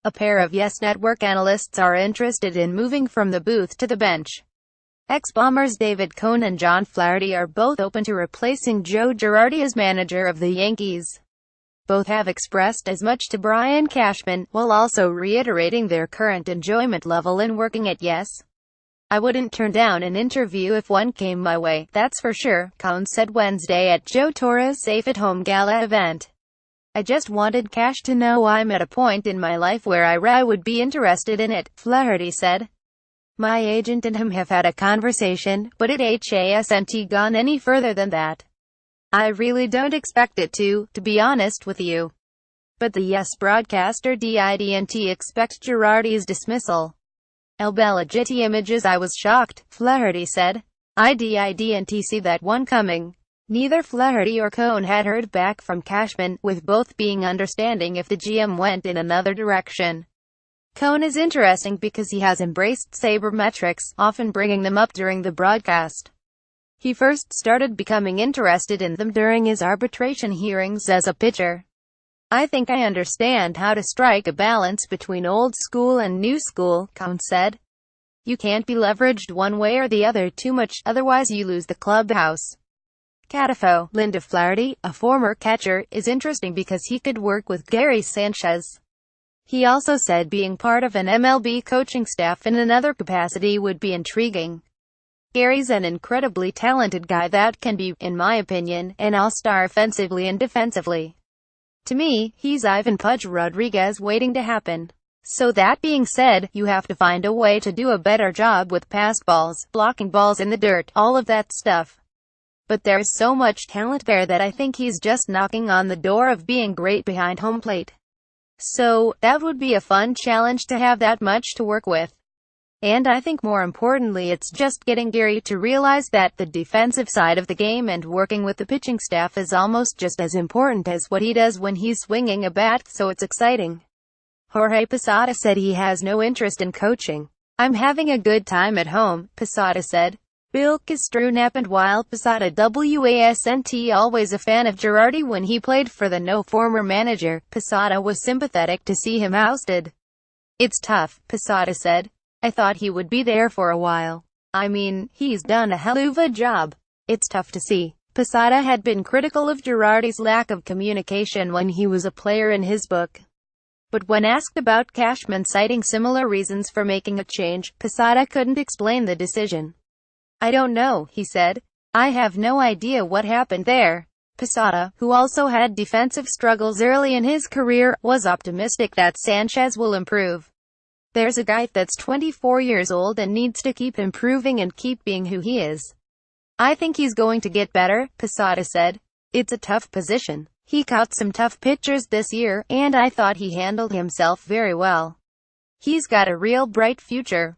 A pair of Yes Network analysts are interested in moving from the booth to the bench. Ex-Bombers David Cohn and John Flaherty are both open to replacing Joe Girardi as manager of the Yankees. Both have expressed as much to Brian Cashman, while also reiterating their current enjoyment level in working at Yes. "I wouldn't turn down an interview if one came my way, that's for sure," Cohn said Wednesday at Joe Torre's Safe at Home Gala event. "I just wanted Cash to know I'm at a point in my life where I would be interested in it," Flaherty said. "My agent and him have had a conversation, but it hasn't gone any further than that. I really don't expect it to be honest with you. But the Yes broadcaster didn't expect Girardi's dismissal. El Bellagiti images I was shocked," Flaherty said. "I didn't see that one coming." Neither Flaherty or Cohn had heard back from Cashman, with both being understanding if the GM went in another direction. Cohn is interesting because he has embraced sabermetrics, often bringing them up during the broadcast. He first started becoming interested in them during his arbitration hearings as a pitcher. "I think I understand how to strike a balance between old school and new school," Cohn said. "You can't be leveraged one way or the other too much, otherwise you lose the clubhouse." Catafo, Linda Flaherty, a former catcher, is interesting because he could work with Gary Sanchez. He also said being part of an MLB coaching staff in another capacity would be intriguing. "Gary's an incredibly talented guy that can be, in my opinion, an all-star offensively and defensively. To me, he's Ivan Pudge Rodriguez waiting to happen. So that being said, you have to find a way to do a better job with pass balls, blocking balls in the dirt, all of that stuff. But there's so much talent there that I think he's just knocking on the door of being great behind home plate. So, that would be a fun challenge to have that much to work with. And I think more importantly it's just getting Gary to realize that the defensive side of the game and working with the pitching staff is almost just as important as what he does when he's swinging a bat, so it's exciting." Jorge Posada said he has no interest in coaching. "I'm having a good time at home," Posada said. Bill Castrunap and while Posada wasn't always a fan of Girardi when he played for the former manager, Posada was sympathetic to see him ousted. "It's tough," Posada said. "I thought he would be there for a while. I mean, he's done a hell of a job. It's tough to see." Posada had been critical of Girardi's lack of communication when he was a player in his book. But when asked about Cashman citing similar reasons for making a change, Posada couldn't explain the decision. "I don't know," he said. "I have no idea what happened there." Posada, who also had defensive struggles early in his career, was optimistic that Sanchez will improve. "There's a guy that's 24 years old and needs to keep improving and keep being who he is. I think he's going to get better," Posada said. "It's a tough position. He caught some tough pitchers this year, and I thought he handled himself very well. He's got a real bright future."